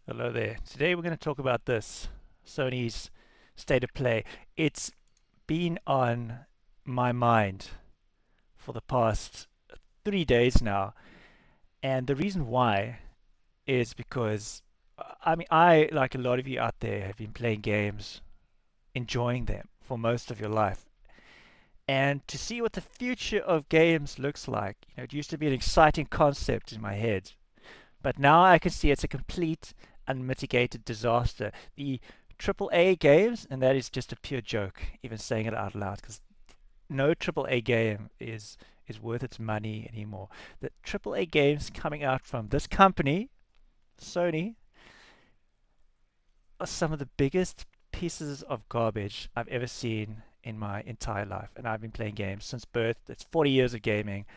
Hello there. Today we're going to talk about this Sony's State of Play. It's been on my mind for the past 3 days now, and the reason why is because I, like a lot of you out there, have been playing games, enjoying them for most of your life. And to see what the future of games looks like, it used to be an exciting concept in my head. But now I can see it's a complete unmitigated disaster. The AAA games, and that is just a pure joke, even saying it out loud, because no AAA game is worth its money anymore. The AAA games coming out from this company, Sony, are some of the biggest pieces of garbage I've ever seen in my entire life. And I've been playing games since birth. It's 40 years of gaming.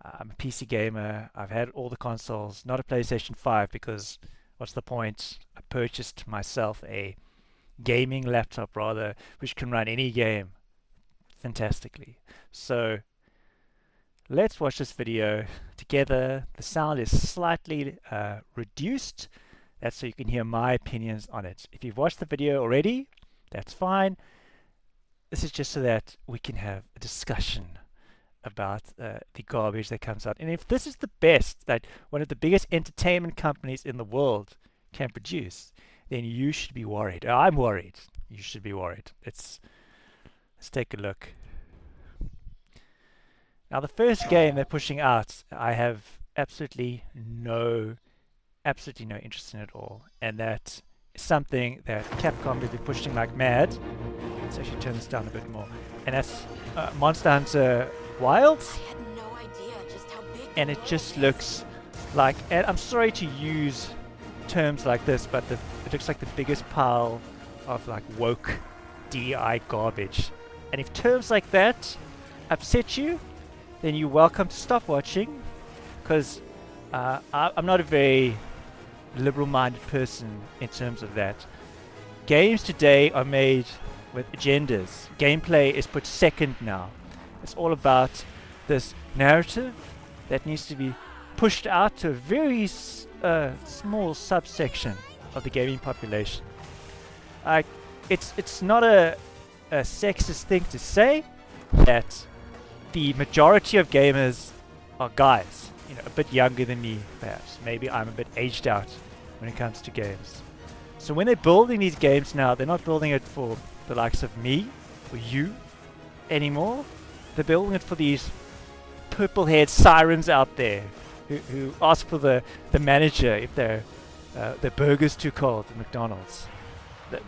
I'm a PC gamer. I've had all the consoles, not a PlayStation 5 because what's the point? I purchased myself a gaming laptop rather, which can run any game fantastically. So let's watch this video together. The sound is slightly reduced. That's so you can hear my opinions on it. If you've watched the video already, that's fine. This is just so that we can have a discussion about the garbage that comes out. And if this is the best that one of the biggest entertainment companies in the world can produce, then you should be worried. I'm worried. You should be worried. Let's take a look. Now, the first game they're pushing out, I have absolutely no interest in at all. And that is something that Capcom has been pushing like mad. Let's actually turn this down a bit more. And that's Monster Hunter Wilds. And it just looks like, and I'm sorry to use terms like this, but it looks like the biggest pile of like woke DI garbage. And if terms like that upset you, then you're welcome to stop watching, because I'm not a very liberal-minded person in terms of that. Games today are made with agendas. Gameplay is put second now. It's all about this narrative that needs to be pushed out to a very small subsection of the gaming population. It's not a sexist thing to say that the majority of gamers are guys, a bit younger than me, perhaps. Maybe I'm a bit aged out when it comes to games. So when they're building these games now, they're not building it for the likes of me or you anymore. They're building it for these purple-haired sirens out there who ask for the manager if their burger's too cold at McDonald's.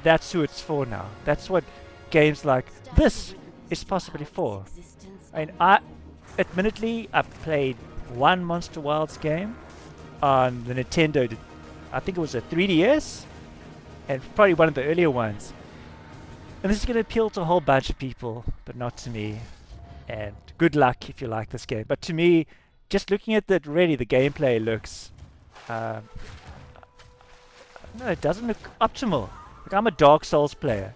That's who it's for now. That's what games like this is possibly for. Admittedly, I played one Monster Wilds game on the Nintendo. I think it was a 3DS, and probably one of the earlier ones. And this is going to appeal to a whole bunch of people, but not to me. And good luck if you like this game. But to me, just looking at it, really, the gameplay looks... no, it doesn't look optimal. Like, I'm a Dark Souls player.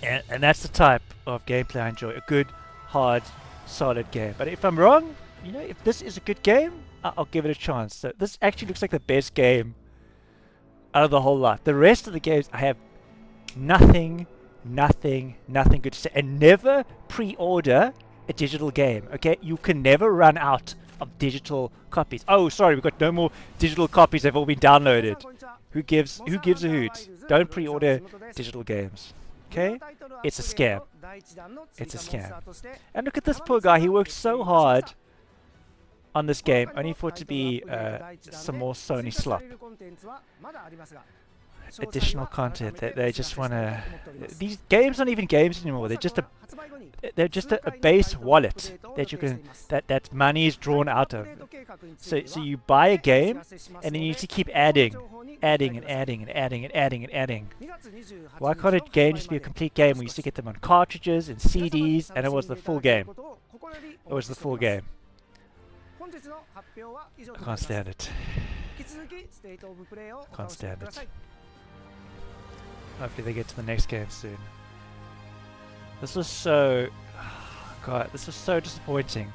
And that's the type of gameplay I enjoy. A good, hard, solid game. But if I'm wrong, if this is a good game, I'll give it a chance. So this actually looks like the best game out of the whole lot. The rest of the games, I have nothing good to say. And never pre-order a digital game, okay? You can never run out of digital copies. Oh, sorry, we've got no more digital copies. They've all been downloaded. Who gives a hoot? Don't pre-order digital games, okay? It's a scam. It's a scam. And look at this poor guy. He worked so hard on this game, only for it to be some more Sony slop. Additional content that they just want to... These games aren't even games anymore. They're just a base wallet that you can that money is drawn out of. So you buy a game and then you need to keep adding. Why can't a game just be a complete game? We used to get them on cartridges and CDs, and it was the full game. It was the full game. I can't stand it. Can't stand it. Hopefully they get to the next game soon. This was so... God, this was so disappointing.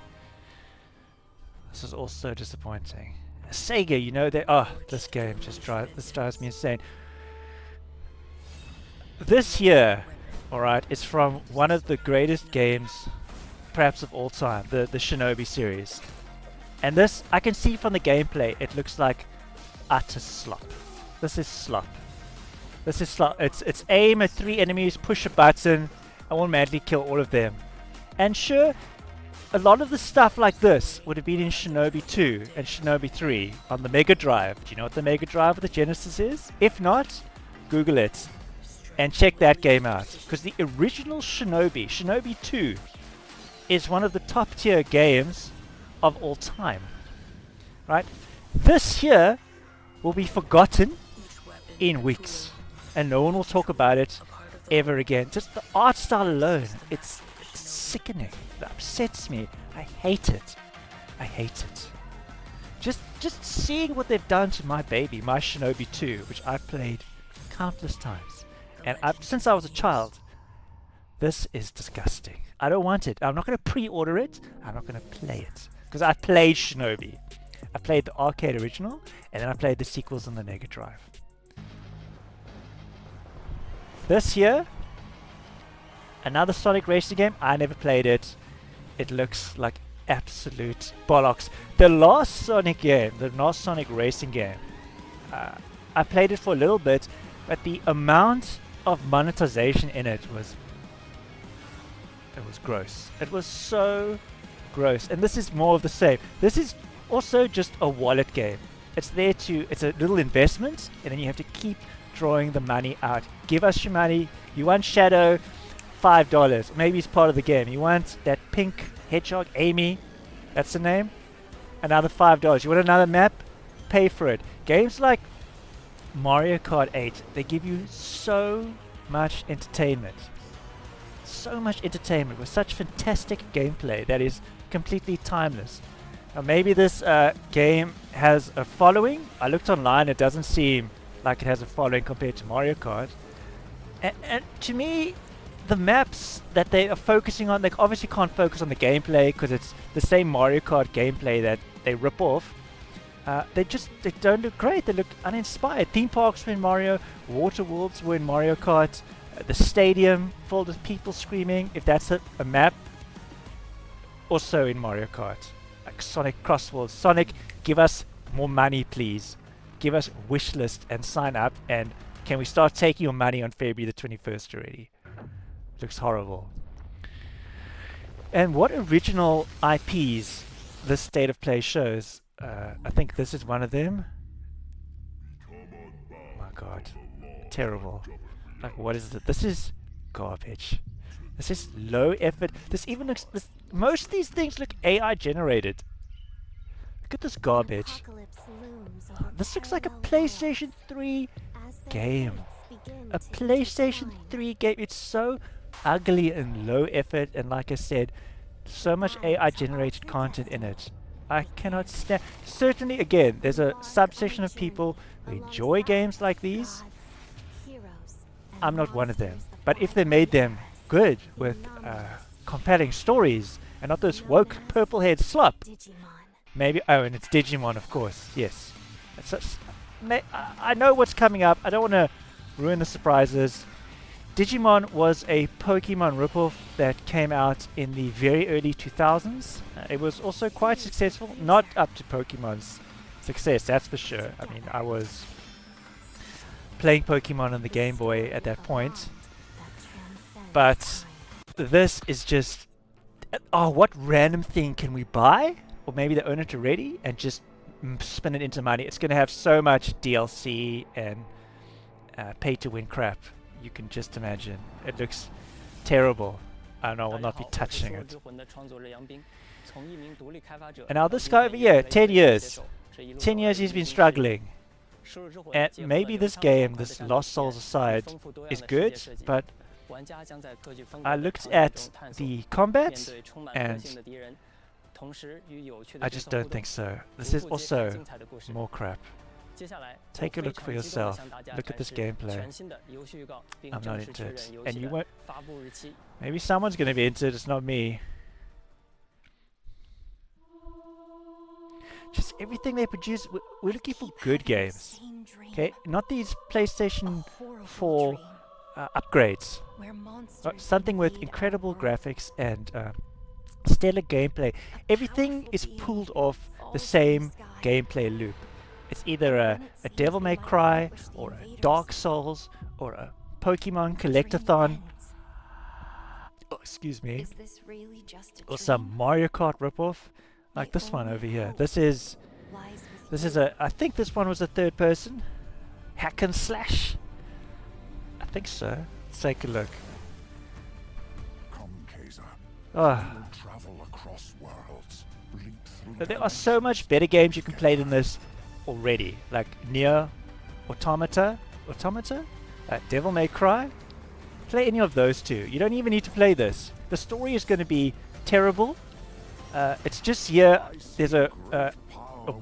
This was all so disappointing. Sega, you know, this game just drives me insane. This year, alright, is from one of the greatest games, perhaps of all time, the Shinobi series. And this, I can see from the gameplay, it looks like utter slop. This is slop. This is slop. It's aim at 3 enemies, push a button, and automatically kill all of them. And sure, a lot of the stuff like this would have been in Shinobi 2 and Shinobi 3 on the Mega Drive. Do you know what the Mega Drive of the Genesis is? If not, Google it and check that game out. Because the original Shinobi 2, is one of the top tier games of all time. Right? This here will be forgotten in weeks. And no one will talk about it ever again. Just the art style alone, it's sickening. It upsets me. I hate it. I hate it. Just seeing what they've done to my baby, my Shinobi 2, which I've played countless times. And since I was a child, this is disgusting. I don't want it. I'm not going to pre-order it. I'm not going to play it. Because I played Shinobi. I played the arcade original, and then I played the sequels on the Mega Drive. This here, another Sonic racing game. I never played it. It looks like absolute bollocks. The last Sonic game, the last Sonic racing game, I played it for a little bit, but the amount of monetization in it was gross. It was so gross. And this is more of the same. This is also just a wallet game. It's a little investment, and then you have to keep drawing the money out. Give us your money. You want Shadow, $5. Maybe it's part of the game. You want that pink hedgehog, Amy, that's the name, another $5. You want another map? Pay for it. Games like Mario Kart 8, they give you so much entertainment. So much entertainment with such fantastic gameplay that is completely timeless. Now maybe this game has a following. I looked online, it doesn't seem like it has a following compared to Mario Kart. And to me, the maps that they are focusing on, they obviously can't focus on the gameplay because it's the same Mario Kart gameplay that they rip off. They don't look great. They look uninspired. Theme parks were in Mario, water worlds were in Mario Kart, the stadium filled with people screaming. If that's a map, also in Mario Kart. Like Sonic Cross Worlds. Sonic, give us more money, please. Give us a wish list and sign up. And can we start taking your money on February the 21st already? Looks horrible. And what original IPs this state of play shows? I think this is one of them. Oh my god. Terrible. Like, what is it? This is garbage. This is low effort. This even looks... most of these things look AI generated. Look at this garbage. This looks like a PlayStation 3 game. A PlayStation 3 game. It's so ugly and low effort, and like I said, so much AI generated content in it. I cannot stand... Certainly, again, there's a subsection of people who enjoy games like these. I'm not one of them. But if they made them good with compelling stories and not this woke purple-haired slop, maybe... Oh, and it's Digimon, of course. Yes. I know what's coming up. I don't want to ruin the surprises. Digimon was a Pokemon ripoff that came out in the very early 2000s. It was also quite successful. Not up to Pokemon's success, that's for sure. I mean, I was playing Pokemon on the Game Boy at that point. But this is just... oh, what random thing can we buy? Or maybe they own it already and just spin it into money. It's going to have so much DLC and pay-to-win crap. You can just imagine. It looks terrible. And I will not be touching it. And now this guy over here, 10 years. 10 years he's been struggling. And maybe this game, this Lost Souls aside, is good, but I looked at the combat and I just don't think so. This is also more crap. Take a look for yourself. Look at this gameplay. I'm not into it. And you won't... maybe someone's going to be into it, it's not me. just everything they produce. We're looking for good games. Okay, not these PlayStation 4 upgrades. Something with incredible graphics and stellar gameplay. Everything is pulled off the same gameplay loop. It's either a Devil May Cry or a Dark Souls or a Pokemon Collectathon. Oh, excuse me. Or some Mario Kart ripoff, like this one over here. This is a. I think this one was a third person hack and slash. I think so. Let's take a look. Oh. There are so much better games you can play than this already, like Nier, Automata, Devil May Cry. Play any of those two. You don't even need to play this. The story is going to be terrible. It's just here. There's a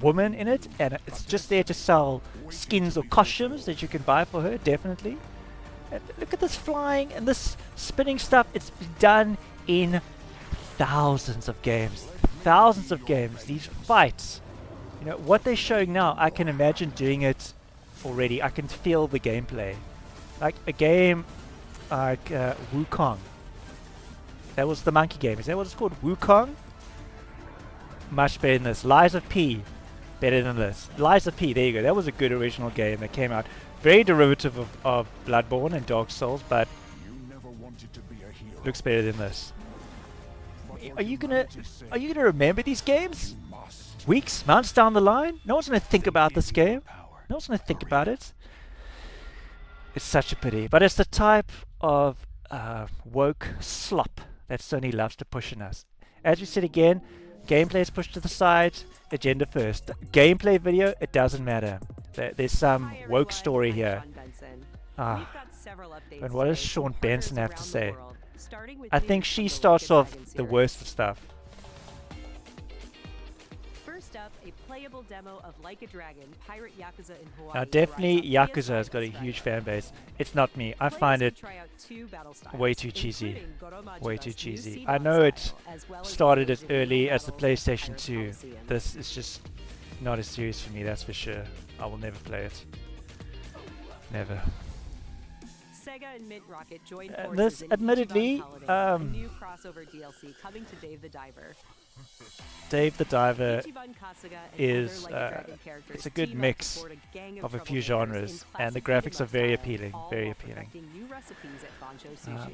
woman in it, and it's just there to sell skins or costumes that you can buy for her. Definitely. And look at this flying and this spinning stuff. It's been done in thousands of games. Thousands of games. These fights. You know what they're showing now. I can imagine doing it already. I can feel the gameplay. Like a game like Wukong. That was the monkey game. Is that what it's called? Wukong? Much better than this. Lies of P. Better than this. Lies of P. There you go. That was a good original game that came out. Very derivative of Bloodborne and Dark Souls, but looks better than this. Are you gonna remember these games? Weeks, months down the line? No one's gonna think about this game. No one's gonna think about it. It's such a pity, but it's the type of woke slop that Sony loves to push in us. As we said again, gameplay is pushed to the side, agenda first. Gameplay video, it doesn't matter. There's some woke story here. And what does Sean Benson have to say? I think she starts off the worst of stuff. Up, a playable demo of Like a Dragon, Pirate Yakuza in Hawaii. Now definitely Yakuza has got a huge fan base. It's not me. I find it way too cheesy. Way too cheesy. I know it started as early as the PlayStation 2. This is just not as serious for me, that's for sure. I will never play it. Never. Sega and Mint Rocket joined this admittedly new crossover DLC coming to Dave the Diver. Dave the Diver is it's a good mix of a few genres, and the graphics are very appealing, very appealing.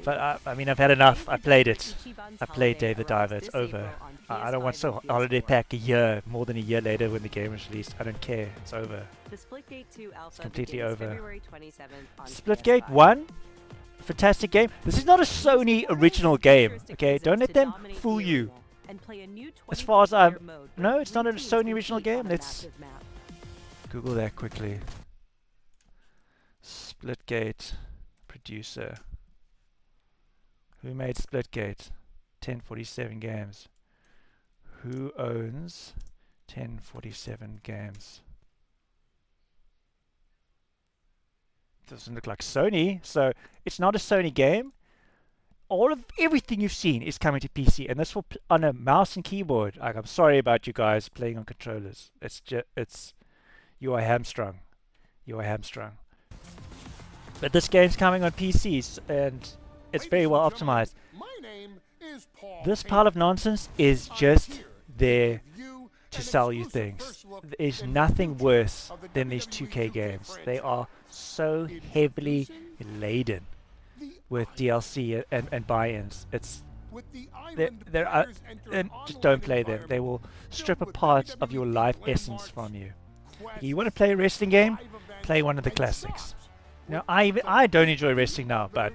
But I mean, I've had enough. I played it. I played Dave the Diver. It's over. I don't want some holiday pack more than a year later when the game was released. I don't care. It's over. It's completely over. Splitgate 1? Fantastic game. This is not a Sony original game. Okay, don't let them fool you. As far as I'm... No, it's not a Sony original game. Let's Google that quickly. Splitgate producer. Who made Splitgate? 1047 Games. Who owns 1047 Games? Doesn't look like Sony, so it's not a Sony game. Everything you've seen is coming to PC, and this will on a mouse and keyboard. Like, I'm sorry about you guys playing on controllers. You are hamstrung. You are hamstrung. But this game's coming on PCs, and it's very well optimized. This pile of nonsense is just there to sell you things. There's nothing worse than these 2K games. They are so heavily laden with DLC and buy-ins. Just don't play them. They will strip a part of your life essence from you. You want to play a wrestling game? Play one of the classics. Now, I don't enjoy wrestling now, but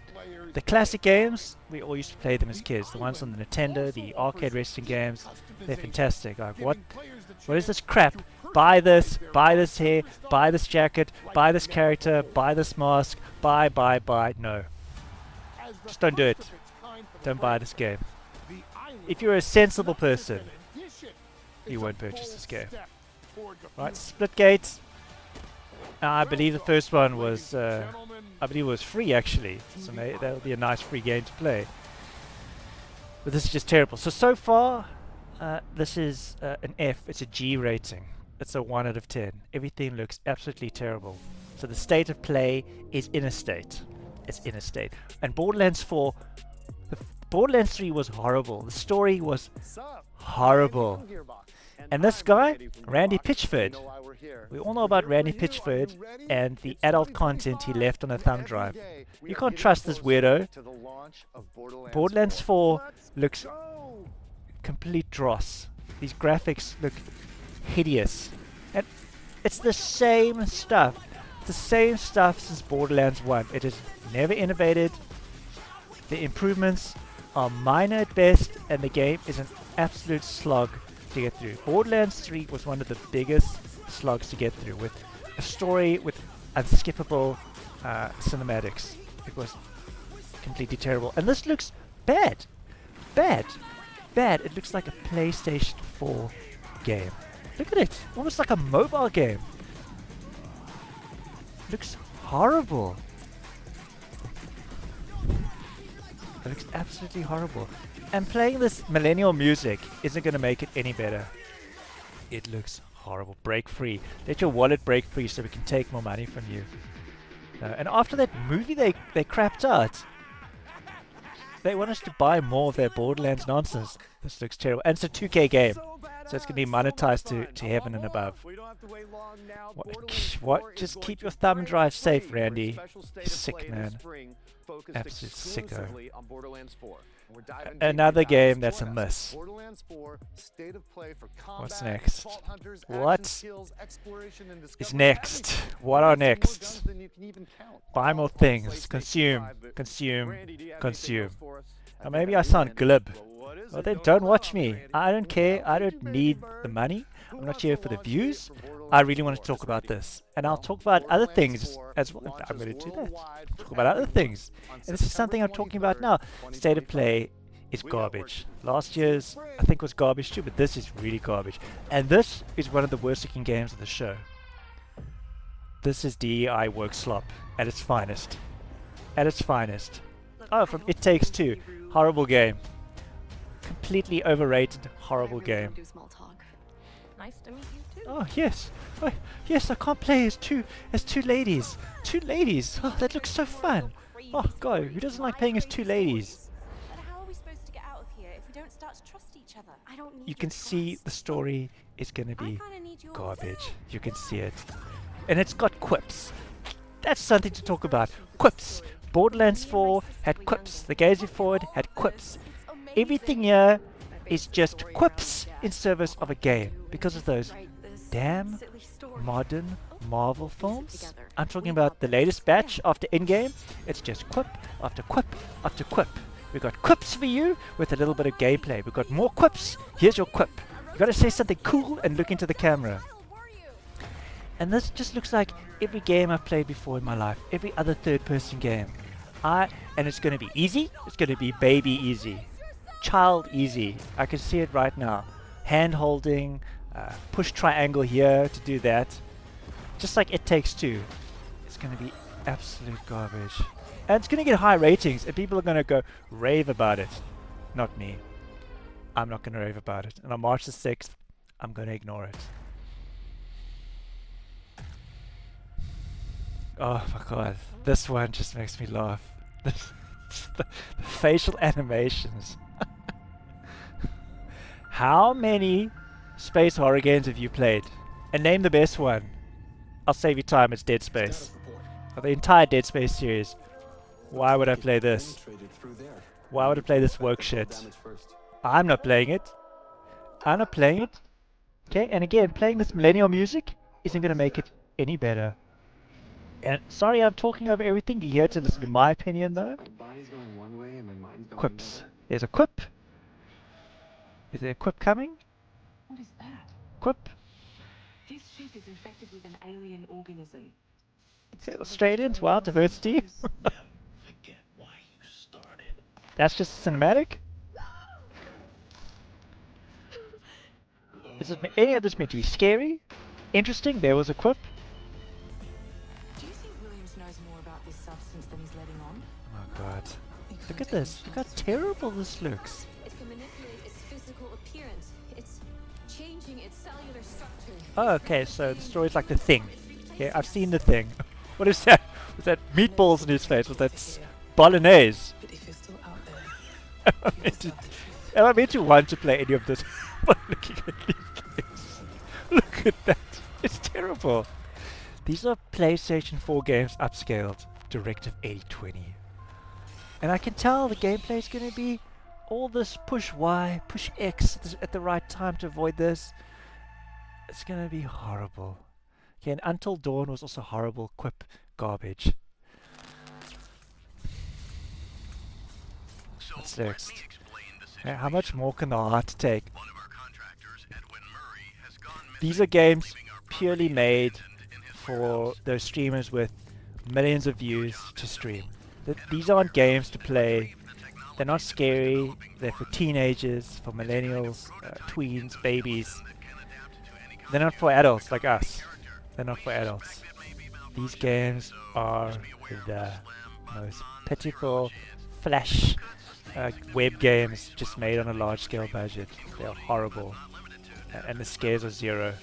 the classic games, we all used to play them as kids. The ones on the Nintendo, the arcade wrestling games, they're fantastic. Like, what is this crap? Buy this hair, buy this jacket, buy this character, buy this mask, buy. No. Just don't do it. Don't buy this game. If you're a sensible person, you won't purchase this game. Right, Splitgate. I believe the first one was, free actually. So that'll be a nice free game to play. But this is just terrible. So far, This is an F. It's a G rating. It's a 1 out of 10. Everything looks absolutely terrible. So the state of play is in a state. It's in a state. And Borderlands 4, Borderlands 3 was horrible. The story was horrible. And this guy, Randy Pitchford, we all know about Randy Pitchford and the adult content he left on a thumb drive. You can't trust this weirdo. Borderlands 4 looks complete dross. These graphics look hideous. And it's the same stuff. The same stuff since Borderlands 1. It is never innovated. The improvements are minor at best, and the game is an absolute slog to get through. Borderlands 3 was one of the biggest slugs to get through, with a story with unskippable cinematics. It was completely terrible. And this looks bad. Bad. Bad. It looks like a PlayStation 4 game. Look at it. Almost like a mobile game. Looks horrible. It looks absolutely horrible. And playing this millennial music isn't going to make it any better. It looks horrible. Break free. Let your wallet break free so we can take more money from you. And after that movie they crapped out, they want us to buy more of their Borderlands nonsense. This looks terrible. And it's a 2K game. So it's going to be monetized to heaven and above. What? Just keep your thumb drive safe, Randy. Sick, man. Absolute sicko. Another game that's a miss. What's next? What is next? What are next? Buy more things. Consume. Consume. Consume. Or maybe I sound glib. Well, then don't watch me. I don't care. I don't need the money. I'm not here for the views. I really want to talk about this. And I'll talk about other things as well. I'm going to do that. Talk about other things. And this is something I'm talking about now. State of play is garbage. Last year's, I think, was garbage too, but this is really garbage. And this is one of the worst looking games of the show. This is DEI work slop at its finest. At its finest. Oh, from It Takes Two. Horrible game. Completely overrated, horrible game. Nice to meet you too. Oh yes, oh, yes. I can't play as two ladies. Two ladies. Oh, that looks so fun. Oh god, who doesn't like playing as two ladies? But how are we supposed to get out of here if we don't start to trust each other? I don't need You can see the story is gonna be garbage. You can see it, and it's got quips. That's something to talk about. Quips. Borderlands 4 had quips. The games before it had quips. Everything here is just quips in service of a game because of those damn modern Marvel films. I'm talking about the latest batch after Endgame. It's just quip after quip after quip. We've got quips for you with a little bit of gameplay. We've got more quips. Here's your quip. You gotta say something cool and look into the camera. And this just looks like every game I've played before in my life. Every other third-person game. And it's gonna be easy. It's gonna be baby easy. Child easy. I can see it right now. Hand holding, push triangle here to do that. Just like It Takes Two. It's going to be absolute garbage. And it's going to get high ratings and people are going to go rave about it. Not me. I'm not going to rave about it. And on March the 6th, I'm going to ignore it. Oh my god. This one just makes me laugh. The facial animations. How many space horror games have you played? And name the best one. I'll save you time, it's Dead Space. Or the entire Dead Space series. Why would I play this? Why would I play this woke shit? I'm not playing it. I'm not playing it. Okay, and again, playing this millennial music isn't going to make it any better. And sorry I'm talking over everything. You're here to listen to my opinion though. Quips. There's a quip. Is there a quip coming? What is that? Quip. This ship is infected with an alien organism. Australians, wow, diversity. Forget why you started. That's just cinematic? Is it any of this meant to be scary? Interesting, there was a quip. Do you think Williams knows more about this substance than he's letting on? Oh god. Look at this. Look how terrible this looks. It can manipulate its physical appearance. It's changing its cellular structure. Oh, okay, so the story's like The Thing. Yeah, I've seen The Thing. What is that? Was that meatballs in his face? Was that bolognese? But if you're still out there, Am I meant to want to play any of this by looking at these games? Look at that. It's terrible. These are PlayStation 4 games upscaled. Directive 8020. And I can tell the gameplay is going to be all this push Y, push X at the right time to avoid this. It's going to be horrible. Okay, and Until Dawn was also horrible, quip garbage. What's next? Yeah, how much more can the heart take? These are games purely made for those streamers with millions of views to stream. These aren't games to play. They're not scary. They're for teenagers, for millennials, tweens, babies. They're not for adults like us. They're not for adults. These games are the most pitiful flash web games just made on a large scale budget. They are horrible. And the scares are zero.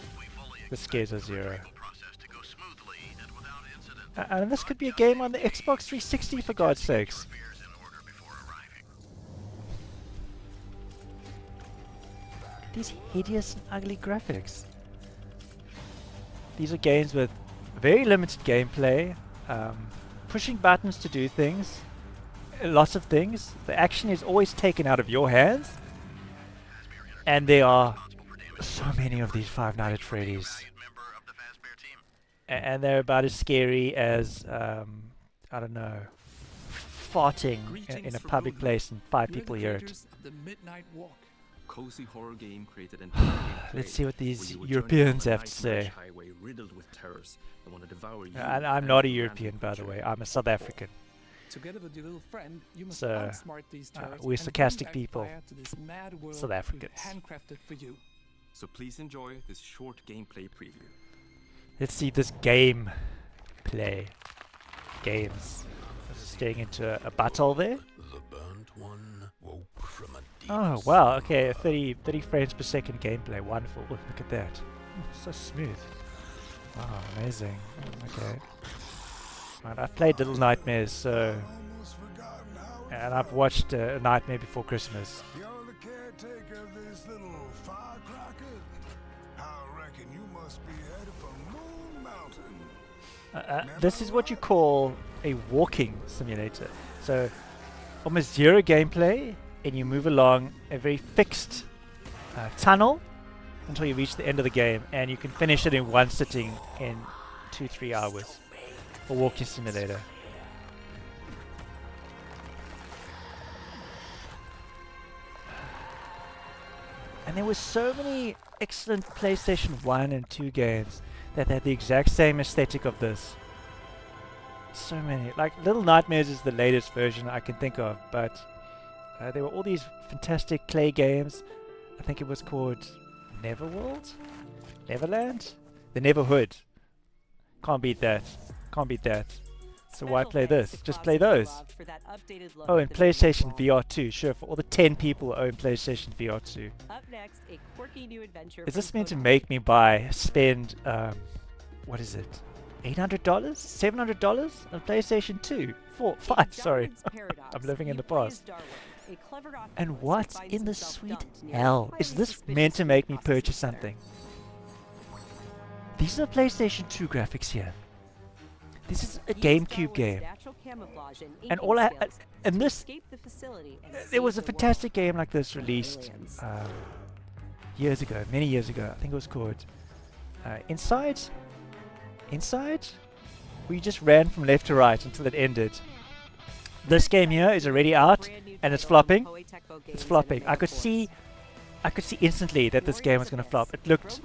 The scares are zero. And this could be a game on the Xbox 360 for God's sakes. These hideous and ugly graphics. These are games with very limited gameplay, pushing buttons to do things, lots of things. The action is always taken out of your hands, and there are so many of these Five Nights at Freddy's, and they're about as scary as I don't know, farting in a public place and 5 people hear it. The Midnight Walk. Cozy horror game created Let's see what these Europeans have to say. And I'm not a European, by the way. I'm a South African. Together with your little friend, you must So, outsmart these terrorists we're and sarcastic bring back people. fire to this mad world South we've Africans. handcrafted for you. So please enjoy this short gameplay preview. Let's see this game play. Games. Staying into a battle there. The burnt one woke from a deep Oh wow, okay, 30 frames per second gameplay, wonderful. Look at that. So smooth. Wow, amazing. Okay. Right, I've played Little Nightmares, so... And I've watched Nightmare Before Christmas. You're the caretaker of this little firecracker? I reckon you must be headed for Moon Mountain. This is what you call a walking simulator. So, almost zero gameplay, and you move along a very fixed tunnel until you reach the end of the game, and you can finish it in one sitting in 2-3 hours. A walking simulator. And there were so many excellent PlayStation 1 and 2 games that had the exact same aesthetic of this. So many. Like, Little Nightmares is the latest version I can think of, but there were all these fantastic clay games. I think it was called Neverworld? Neverland? The Neverhood. Can't beat that. Can't beat that. So why play this? Just play those. Oh, and PlayStation VR 2. Sure, for all the 10 people who own PlayStation VR 2. Up next, a quirky new adventure. Is this from meant to Sony. make me spend, what is it? $800? $700 on PlayStation 2? 4, 5, sorry. I'm living in the past. And what in the sweet hell is this meant to make me purchase something? These are PlayStation 2 graphics here. This is a GameCube game. And all and this, there was a fantastic game like this released years ago, many years ago. I think it was called Inside, where you just ran from left to right until it ended. This game here is already out, and it's flopping. It's flopping. I could see instantly that this game was going to flop. It looked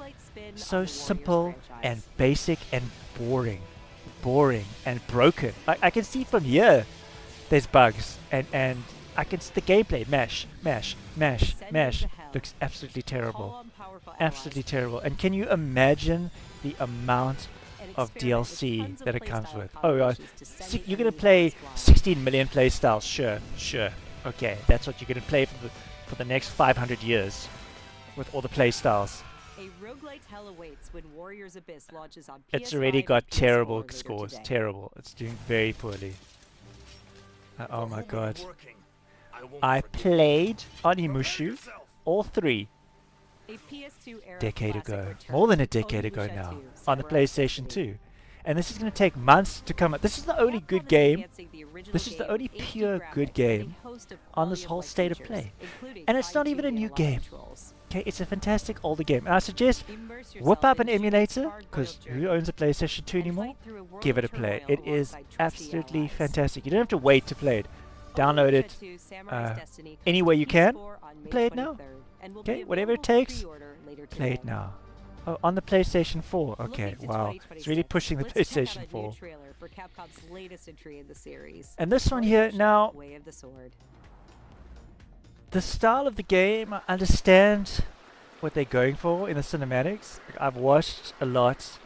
so simple and basic and boring and broken. I can see from here there's bugs, and I can see the gameplay mash looks absolutely terrible. Absolutely terrible. And can you imagine the amount of experiment with DLC tons of that it comes playstyle with. Oh, combinations to send you're gonna enemies play flying. 16 million playstyles. Sure. Okay, that's what you're gonna play for the next 500 years, with all the playstyles. A roguelite hell awaits when Warriors Abyss launches on PS5 It's already and got PS4 terrible later scores. today. Terrible. It's doing very poorly. Oh my god. I played Onimushu, all three, A PS2 era decade classic ago. returns More than a with decade ago Onimusha now. 2, On the Samurai's PlayStation Destiny. 2. And this is going to take months to come out. This is the only Capcom good is game. enhancing the original This is the game only with HD pure good graphics and game a host of on this quality of whole life state of features, play. including And it's not even a fine-tuned new analog game. controls. Okay, it's a fantastic older game. And I suggest Immerse whip yourself up an in Shugen's emulator, hard-boiled because journey who owns a PlayStation 2 and anymore? fight through a world Give it a of play. turmoil It is alongside trusty absolutely allies. fantastic. You don't have to wait to play it. Download it Onimusha 2 Samurai's Destiny comes any to way you can. PS4 on May Play it now. 23rd and will be Okay, whatever it available for takes, pre-order later play it today. now. Oh, on the PlayStation 4. Okay, Looking to wow. It's really 2026, pushing the let's check out PlayStation a 4. new trailer for Capcom's latest entry in the series. And this one here, Onimusha, now, Way of the Sword. the style of the game, I understand what they're going for in the cinematics. Like, I've watched a lot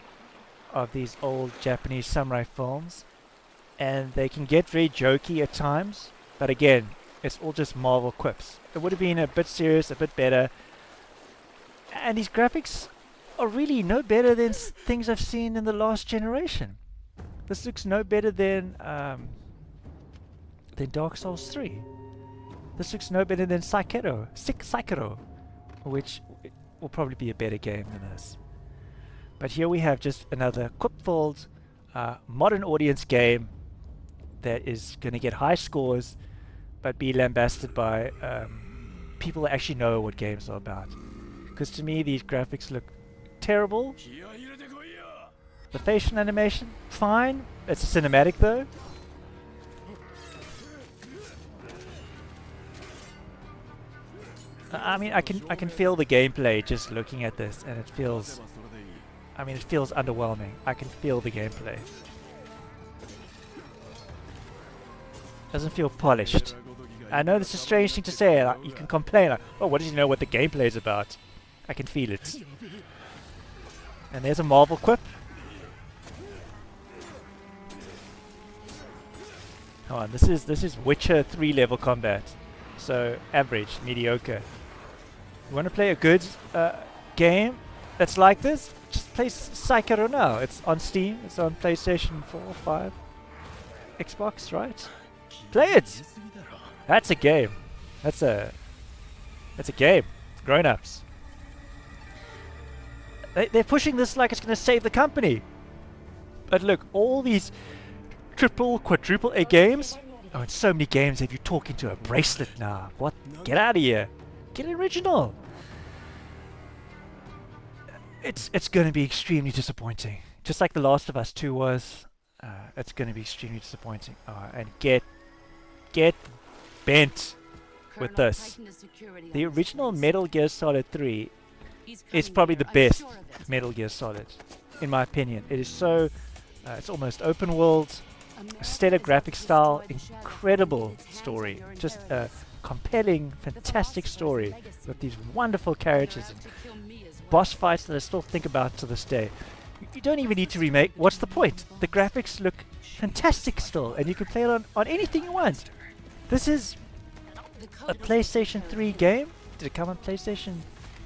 of these old Japanese samurai films, and they can get very jokey at times, but again, it's all just Marvel quips. It would have been a bit serious, a bit better, and these graphics are really no better than things I've seen in the last generation. This looks no better than Dark Souls 3. This looks no better than Sekiro, which will probably be a better game than this. But here we have just another quip-filled modern audience game that is going to get high scores, but be lambasted by people that actually know what games are about. Because to me, these graphics look terrible. The facial animation, fine. It's a cinematic though. I mean, I can feel the gameplay just looking at this, and it feels. I mean, it feels underwhelming. I can feel the gameplay. Doesn't feel polished. I know this is a strange thing to say. Like, you can complain, like, "Oh, what does he know what the gameplay is about?" I can feel it. And there's a Marvel quip. Come on, this is Witcher 3 level combat. So average, mediocre. You want to play a good game that's like this? Just play Sekiro now. It's on Steam. It's on PlayStation 4, 5, Xbox, right? Play it. That's a game. That's a game. Grown-ups. They're pushing this like it's going to save the company. But look, all these triple, quadruple A games. Oh, and so many games have you talking to a bracelet now. What? Get out of here. Get original. It's going to be extremely disappointing. Just like The Last of Us 2 was. It's going to be extremely disappointing. And get bent with this. The original Metal Gear Solid 3 is probably the best Metal Gear Solid, in my opinion. It is so. It's almost open world. Stellar graphic style, incredible story, just a compelling, fantastic story with these wonderful characters and boss fights that I still think about to this day. You don't even need to remake. What's the point? The graphics look fantastic still, and you can play it on anything you want. This is a PlayStation 3 game. Did it come on PlayStation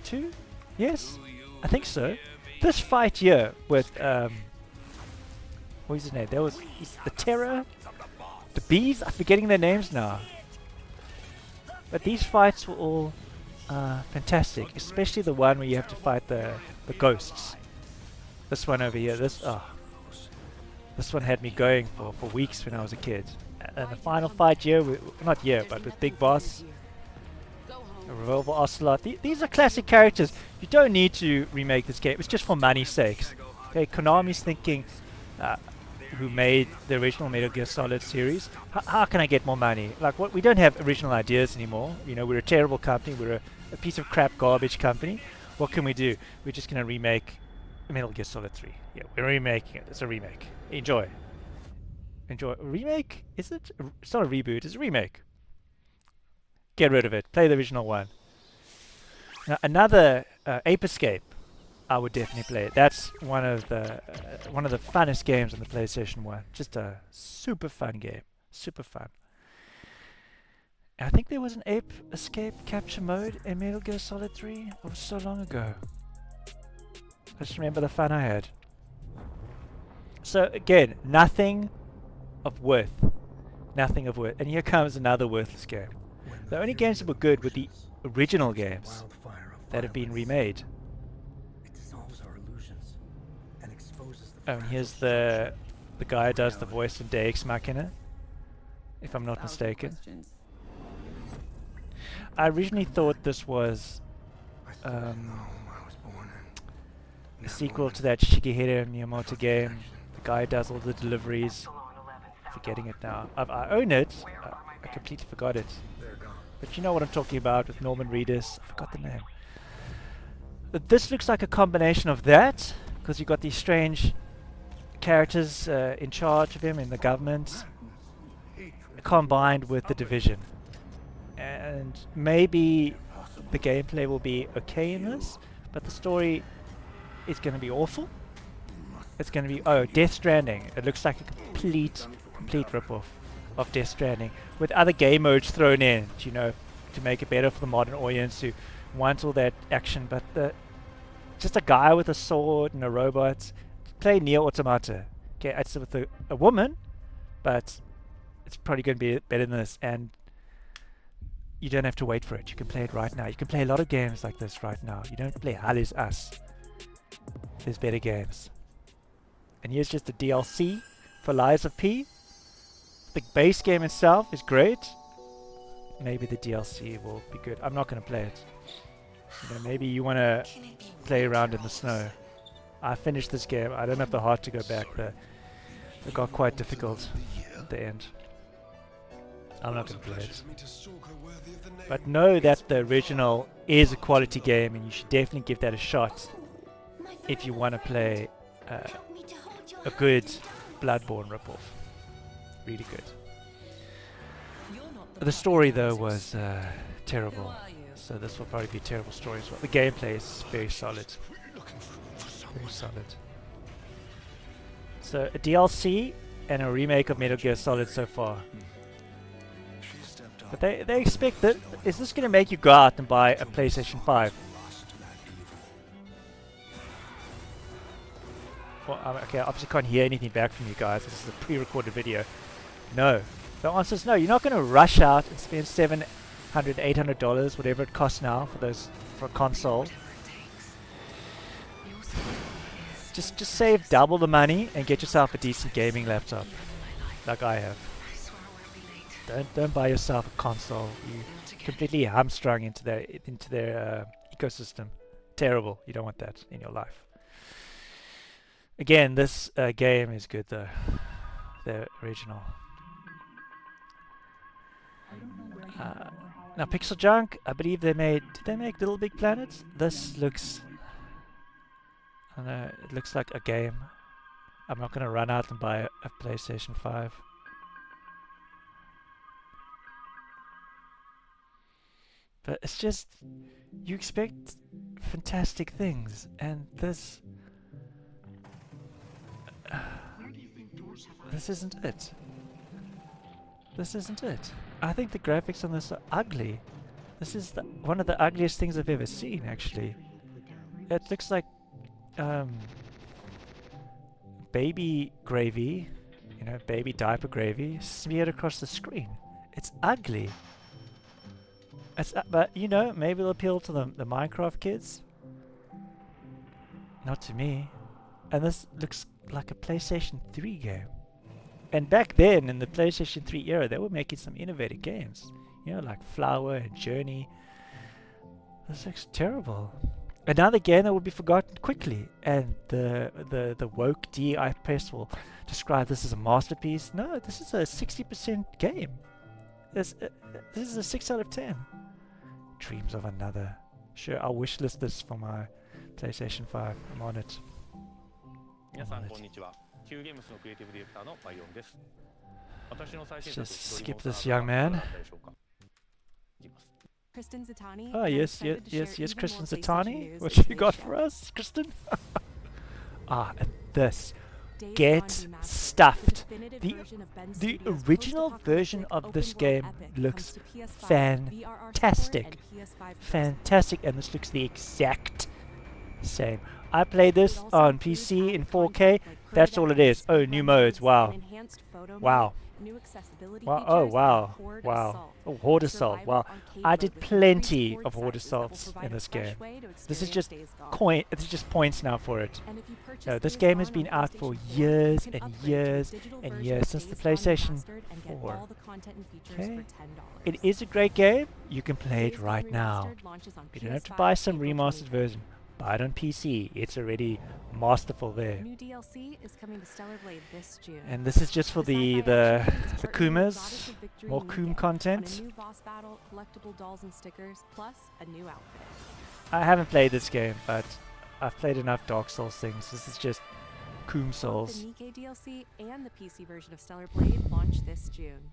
2? Yes, I think so. This fight here with what was his name? There was the Terror, the Bees. I'm forgetting their names now. But these fights were all fantastic, especially the one where you have to fight the ghosts. This one over here. This one had me going for weeks when I was a kid. And the final fight here, not here, but with Big Boss, a Revolver Ocelot. These are classic characters. You don't need to remake this game. It's just for money's sakes. Okay, Konami's thinking. Who made the original Metal Gear Solid series? How can I get more money? Like, what? We don't have original ideas anymore. You know, we're a terrible company. We're a piece of crap garbage company. What can we do? We're just gonna remake Metal Gear Solid 3. Yeah, we're remaking it. It's a remake. Enjoy. A remake? Is it? It's not a reboot. It's a remake. Get rid of it. Play the original one. Now, another Ape Escape. I would definitely play it. That's one of the funnest games on the PlayStation 1. Just a super fun game. Super fun. I think there was an ape escape capture mode in Metal Gear Solid 3. It was so long ago. I just remember the fun I had. So again, nothing of worth. Nothing of worth. And here comes another worthless game. The only games that were good were the original games that have been remade. Oh, and here's the guy who does the voice in Deus Ex Machina, if I'm not mistaken. I originally thought this was a sequel to that Shigeru Miyamoto game. The guy who does all the deliveries. Forgetting it now. I own it. I completely forgot it. But you know what I'm talking about with Norman Reedus. I forgot the name. But this looks like a combination of that, because you've got these strange characters in charge of him in the government, combined with the Division. And maybe the gameplay will be okay in this, but the story is going to be awful. It's going to be, oh, Death Stranding. It looks like a complete ripoff of Death Stranding, with other game modes thrown in, you know, to make it better for the modern audience who wants all that action. But just a guy with a sword and a robot. Play Nier Automata. Okay, it's with a woman, but it's probably going to be better than this, and you don't have to wait for it. You can play it right now. You can play a lot of games like this right now. You don't have to play Hell Is Us. There's better games. And here's just the DLC for Lies of P. The base game itself is great. Maybe the DLC will be good. I'm not going to play it. You know, maybe you want to play around in the snow. I finished this game. I don't have the heart to go back there. It got quite difficult at the end. I'm not going to play it. But know that the original is a quality game, and you should definitely give that a shot if you want to play a good Bloodborne ripoff. Really good. The story, though, was terrible. So this will probably be a terrible story as well. The gameplay is very solid. Very solid. So a DLC and a remake of Metal Gear Solid so far. But they expect that. Is this going to make you go out and buy a PlayStation 5? Well, okay, I obviously can't hear anything back from you guys. This is a pre-recorded video. No. The answer is no. You're not going to rush out and spend $700, $800, whatever it costs now for a console. Just save double the money and get yourself a decent gaming laptop, like I have. Don't buy yourself a console. You completely hamstrung into their ecosystem. Terrible. You don't want that in your life. Again, this game is good though. The original. Now Pixel Junk, I believe did they make Little Big Planet? This looks, I don't know, it looks like a game. I'm not gonna run out and buy a PlayStation 5. But it's just, you expect fantastic things, and this isn't it. This isn't it. I think the graphics on this are ugly. This is one of the ugliest things I've ever seen, actually. It looks like baby gravy, you know, baby diaper gravy smeared across the screen. It's ugly. But, you know, maybe it'll appeal to the Minecraft kids. Not to me. And this looks like a PlayStation 3 game. And back then, in the PlayStation 3 era, they were making some innovative games. You know, like Flower and Journey. This looks terrible. Another game that will be forgotten quickly. And the woke DI press will describe this as a masterpiece. No, this is a 60% game. This is a 6 out of 10. Dreams of another. Sure, I'll wishlist this for my PlayStation 5. I'm on it. Let's just skip this young man. Kristen Zatani. Oh, and I'm yes, excited to yes, share yes, even Kristen more PlayStation Zatani. news What in you got today's for show. us, Kristen? And this. Days Get Gone Remastered, stuffed. the definitive The- version of Ben The Studio's original version post-apocalyptic of this open-world game epic looks comes to PS5, VRR support, fantastic. and PS5 Fantastic, and this looks the exact same. I played It this also on includes PC in added 4K. content like That's permadeath all it is. and Oh, speedrun new modes. modes, Wow. an enhanced photo Wow. mode, new accessibility Wow. features, Oh, and wow. Horde Wow. Assault, Oh, Horde a Assault. survival Wow. arcade I mode did with plenty increased of horde Horde sizes that will Assaults provide in a this fresh game. way to This is experience just Days Gone. coin. It's just points now for it. And if you purchase No, this Days game Gone has been on out for PlayStation 4, years you and can upgrade to a years digital and version years of since the Days Gone PlayStation Remastered and get 4. all the content and features Okay. for $10. It is a great game. You can play it Days Gone right now. Remastered launches on You don't have to PS5 buy some April remastered 25th. version. Buy it on PC. It's already masterful there. New DLC is coming to Stellar Blade this June. And this is just for the sci-fi action game is the partnering with Kumas. Goddess of Victory More New Coom Game content. On a new boss battle, collectible dolls and stickers, plus a new outfit. I haven't played this game, but I've played enough Dark Souls things. This is just Coom Both Souls. the Nikke DLC and the PC version of Stellar Blade launch this June.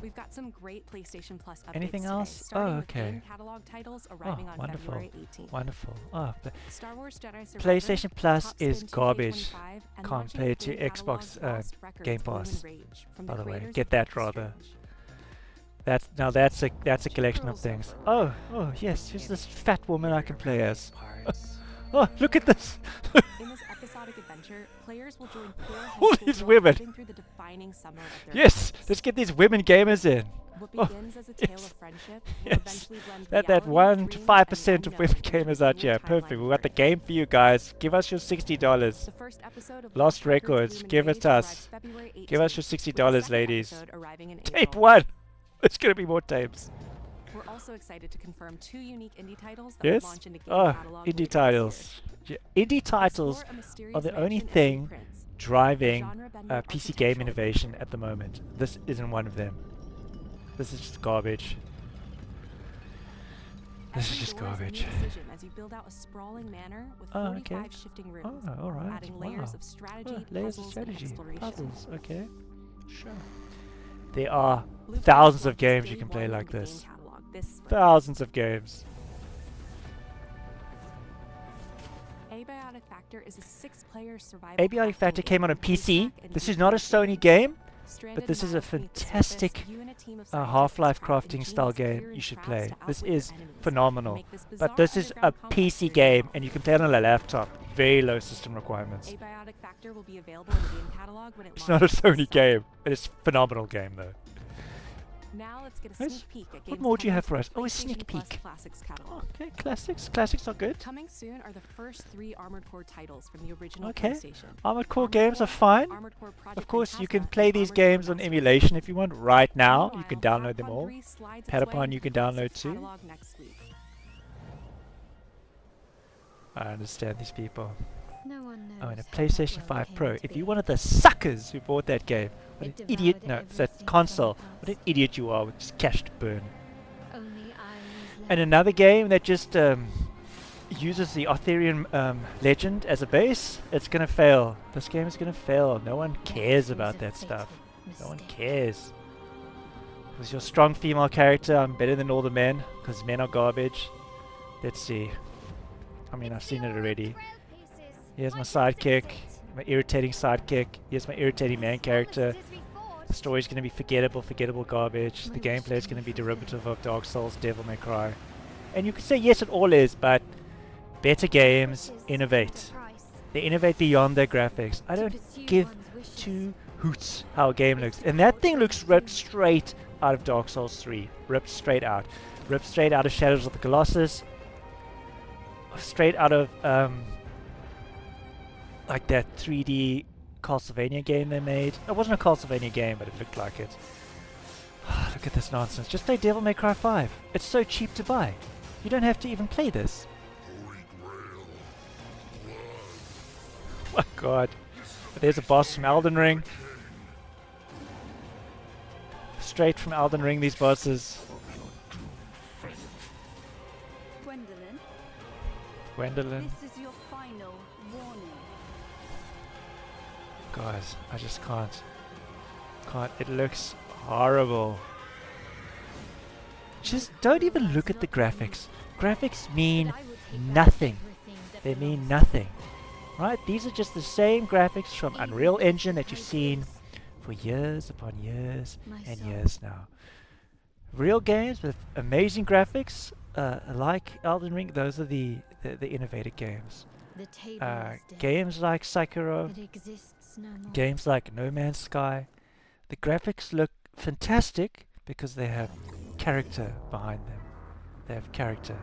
We've got some great PlayStation Plus updates Anything today, else? starting Oh, with okay. game catalog titles arriving on wonderful. February 18th. Wonderful. Oh, Star Wars Jedi Survivor, PlayStation Plus Top is Spin garbage 2K25, and compared launching to game Xbox, catalog's Lost Records Game Bloom Pass, and Rage from by the way. creators Get of that Life is rather. Strange. That's a collection of things. Oh, yes, here's this fat woman I can play as. Oh, look at this. In this episodic adventure, players will join four All high school these girls women. living through the defining summer of their Yes, lives. let's get these women gamers in. What Oh, begins as a tale yes. of friendship will Yes. eventually blend That reality, 1 to dreams, 5% and of unknown women into gamers a out dual here. timeline Perfect. We got the journey. game for you guys. Give us your $60. The first episode of Lost Records. Bloom and Give it Rage to us. arrives February 18th, Give us your with the $60, second ladies. episode arriving in Tape April. 1. There's going to be more tapes. We're also excited to confirm 2 unique indie titles that will Yes? launch into game Oh, catalog indie later this titles. year. Indie titles Explore a mysterious are the only mansion and thing blueprints, driving genre-bending PC game architectural innovation at the moment. This isn't one of them. This is just garbage. This is Every just door is a new garbage. decision as you build out a sprawling manor with Oh, 45 okay. shifting rooms, Oh, alright. adding layers Wow. of strategy, Layers of puzzles, strategy. and exploration. Puzzles, okay. Sure. There are Blueprints thousands of launches games day you can play one like of the game this. catalog this spring. Thousands of games. Abiotic Factor is a 6-player survival Abiotic crafting Factor game came out on with PC. hack and This deep is not a crafting. Sony game, Stranded but this is a Mines meet the surface, fantastic you and a team of scientists Half-Life craft crafting style ingenious game gear you and should crafts play. to This outwit is their enemies. phenomenal. Make this But bizarre this is a underground complex PC your game own. and you can play it on a laptop. Very low system requirements. Abiotic Factor will be available in the game catalog when it It's not a launches this Sony summer. game. It is a phenomenal game though. Now let's get a Nice. sneak peek at What games more do you coming have to for the us? Oh, a PlayStation sneak Plus peek. Classics catalog. Okay, classics. Classics are good. Coming soon are the first 3 Armored Core titles from the original Okay. PlayStation. Armored Core Armored games Core, are fine. Armored Core Project Of course, you can Phantasma, play and these Armored Core games on Master emulation if you want right now. You can Meanwhile, download them Battlefront all. 3 slides its way Patapon into you the can download Classics too. catalog next week. I understand these people. No one knows. Oh, and a how PlayStation well we 5 came Pro. to If be. you're one of the suckers who bought that game, what It an idiot. devoured No, it's everything that from console. the What an past. idiot you are with just cash to burn. Only ironies And left. another game that just uses the Arthurian legend as a base, it's gonna fail. This game is gonna fail. No one cares That about was a that stuff. fatal No one mistake. cares. With your strong female character, I'm better than all the men, because men are garbage. Let's see. I mean, I've seen it already. Here's my sidekick, my irritating sidekick. Here's my irritating man character. The story's gonna be forgettable garbage. The gameplay is gonna be derivative of Dark Souls, Devil May Cry. And you could say yes, it all is, but better games innovate. They innovate beyond their graphics. I don't give two hoots how a game looks. And that thing looks ripped straight out of Dark Souls 3. Ripped straight out. Ripped straight out of Shadows of the Colossus. Straight out of like that 3D Castlevania game they made. It wasn't a Castlevania game, but it looked like it. Look at this nonsense. Just play Devil May Cry 5. It's so cheap to buy. You don't have to even play this. Oh my god. There's a boss from Elden Ring. Straight from Elden Ring, these bosses. Gwendolyn, Gwendolyn. this is your final warning. Guys, I just can't. It looks horrible. Just don't even look at the graphics. Graphics mean nothing. They mean nothing. Right? These are just the same graphics from Unreal Engine that you've seen for years upon years and years now. Real games with amazing graphics, like Elden Ring, those are the innovative games. Games like Sekiro, games like No Man's Sky, the graphics look fantastic because they have character behind them. They have character.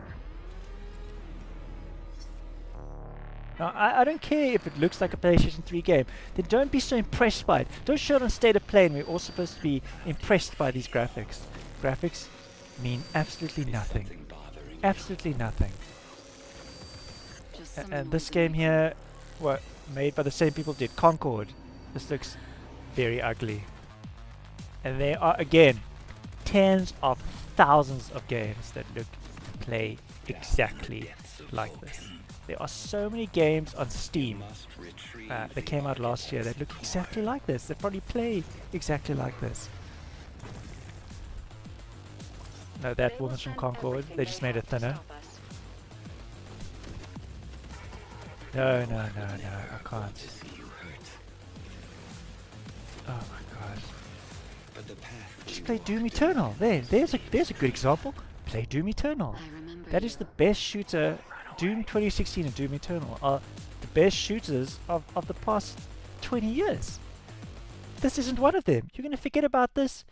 Now, I don't care if it looks like a PlayStation 3 game. Then don't be so impressed by it. Don't show it on State of Play, and we're all supposed to be impressed by these graphics. Graphics mean absolutely nothing. Absolutely nothing. And this game here, made by the same people did Concord. This looks very ugly. And there are, again, tens of thousands of games that play exactly like this. There are so many games on Steam that came out last year that look exactly like this. They probably play exactly like this. No, that woman's from Concord. They just made it thinner. No, I can't. Oh my god. Just play Doom Eternal. There's a good example. Play Doom Eternal. That is the best shooter. Doom 2016 and Doom Eternal are the best shooters of the past 20 years. This isn't one of them. You're going to forget about this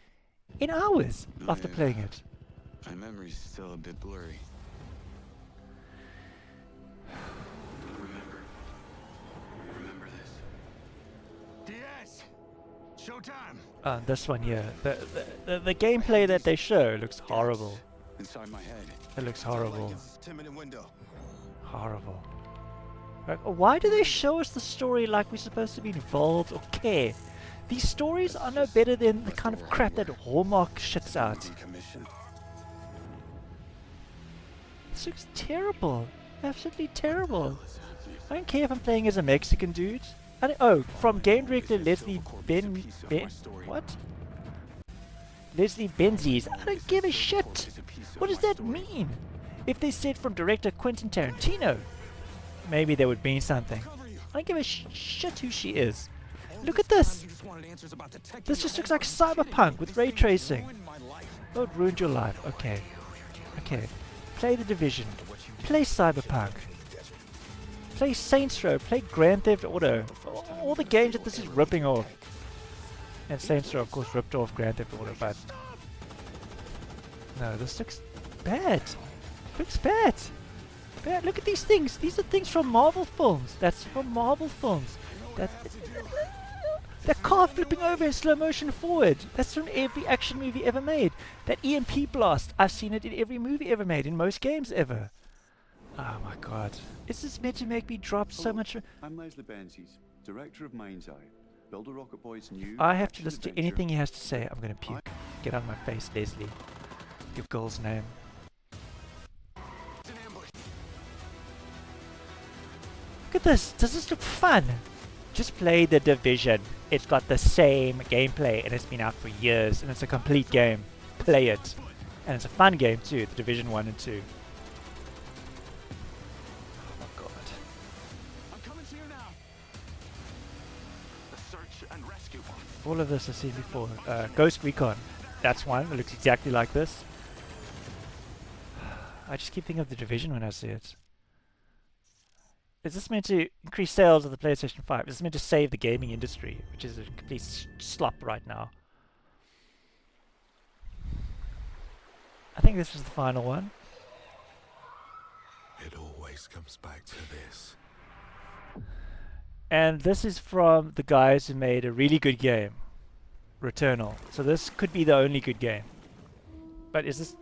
in hours after playing it. My memory's still a bit blurry. Remember this. DS! Showtime! This one here. The gameplay that they show looks horrible. Inside my head. It looks horrible. 10-minute window. Horrible. Like, why do they show us the story like we're supposed to be involved or care? These stories are no better than the kind of crap that Hallmark shits out. This looks terrible. Absolutely terrible. I don't care if I'm playing as a Mexican dude. From game director Leslie what? Leslie Benzies. I don't give a shit. What does that mean? If they said from director Quentin Tarantino, maybe there would mean something. I don't give a shit who she is. Look at this. This just looks like Cyberpunk with ray tracing. Oh, it ruined your life. Okay. Play The Division. Play Cyberpunk. Play Saints Row. Play Grand Theft Auto. All the games that this is ripping off. And Saints Row, of course, ripped off Grand Theft Auto, but no, this looks bad. Looks bad. Look at these things. These are things from Marvel films. That's from Marvel films. That car flipping over in slow motion forward. That's from every action movie ever made. That EMP blast. I've seen it in every movie ever made, in most games ever. Oh my god. Is this meant to make me drop so much? I'm Leslie Benzies, director of Mind's Eye. Builder Rocket Boy's new. I have to listen to anything he has to say. I'm gonna puke. Get out of my face, Leslie. Your girl's name. Look at this. Does this look fun? Just play The Division. It's got the same gameplay and it's been out for years and it's a complete game. Play it. And it's a fun game too, The Division 1 and 2. Oh my god. I'm coming to you now. The search and rescue one. All of this I've seen before. Ghost Recon. That's one. It looks exactly like this. I just keep thinking of The Division when I see it. Is this meant to increase sales of the PlayStation 5? Is this meant to save the gaming industry, which is a complete slop right now? I think this was the final one. It always comes back to this. And this is from the guys who made a really good game, Returnal. So this could be the only good game. But is this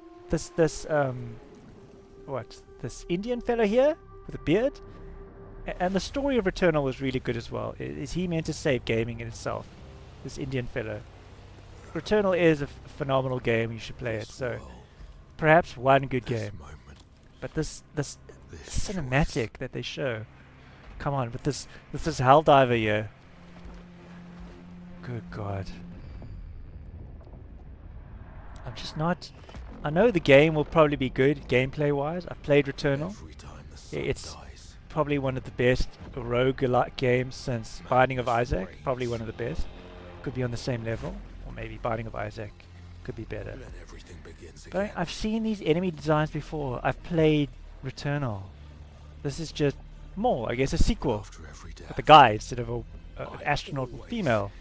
Indian fellow here with a beard? And the story of Returnal was really good as well. Is he meant to save gaming in itself? This Indian fellow. Returnal is a phenomenal game. You should play it. So perhaps one good game. But this cinematic that they show. Come on, with this Helldiver here. Good God. I'm just not I know the game will probably be good gameplay-wise. I've played Returnal. It's probably one of the best roguelike games since Binding of Isaac. Probably one of the best. Could be on the same level, or maybe Binding of Isaac could be better. But I've seen these enemy designs before. I've played Returnal. This is just more, I guess, a sequel with a guy instead of an astronaut female.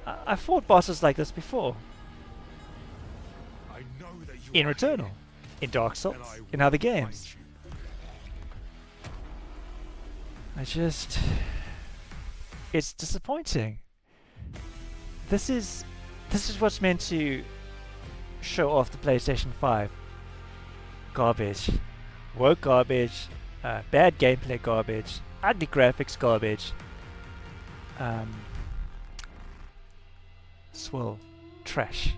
I fought bosses like this before. In Returnal, in Dark Souls, in other games. It's disappointing. This is what's meant to show off the PlayStation 5. Garbage. Woke garbage. Bad gameplay garbage. Ugly graphics garbage. Swill. Trash.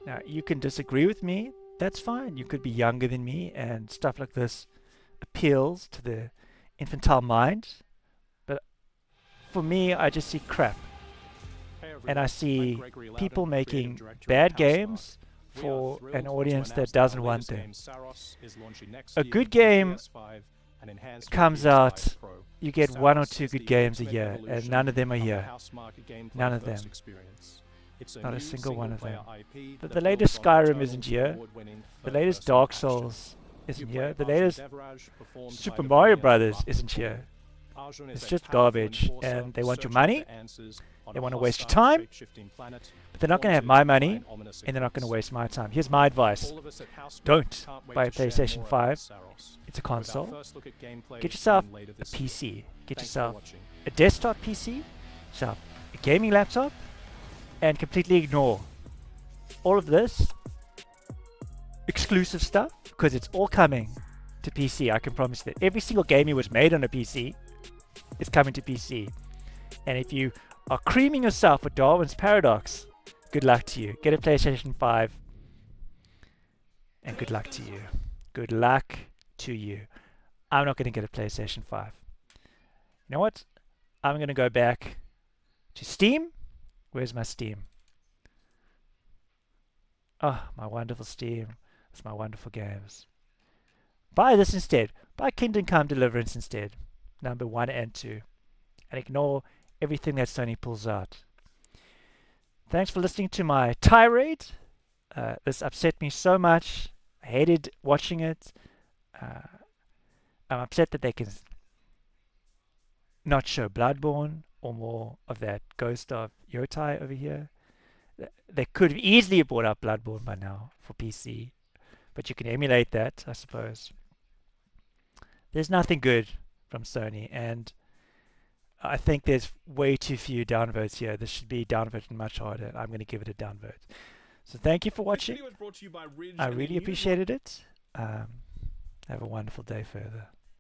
Now, you can disagree with me. That's fine. You could be younger than me, and stuff like this appeals to the infantile mind. But for me, I just see crap. And I see people making bad games for an audience that doesn't want them. A good game comes out, you get 1 or 2 good games a year, and none of them are here. None of them. Not a single one of them. The latest Skyrim isn't here. The latest Dark Souls isn't here. The latest Super Mario Brothers isn't here. It's just garbage, and they want your money. They want to waste your time, but they're not going to have my money, and they're not going to waste my time. Here's my advice. Don't buy a PlayStation 5. It's a console. Get yourself a PC. Get yourself a desktop PC, yourself a gaming laptop, and completely ignore all of this exclusive stuff, because it's all coming to PC. I can promise that every single game that was made on a PC is coming to PC. And if you are creaming yourself with Darwin's Paradox, good luck to you. Get a PlayStation 5, and good luck to you. Good luck to you. I'm not going to get a PlayStation 5. You know what? I'm going to go back to Steam. Where's my Steam? Oh, my wonderful Steam. It's my wonderful games. Buy this instead. Buy Kingdom Come Deliverance instead. Number 1 and 2. And ignore everything that Sony pulls out. Thanks for listening to my tirade. This upset me so much. I hated watching it. I'm upset that they can not show Bloodborne or more of that ghost of Yotai over here. They could have easily brought out Bloodborne by now for PC, but you can emulate that, I suppose. There's nothing good from Sony, and I think there's way too few downvotes here. This should be downvoted much harder. I'm going to give it a downvote. So thank you for watching. I really appreciated it. Have a wonderful day further.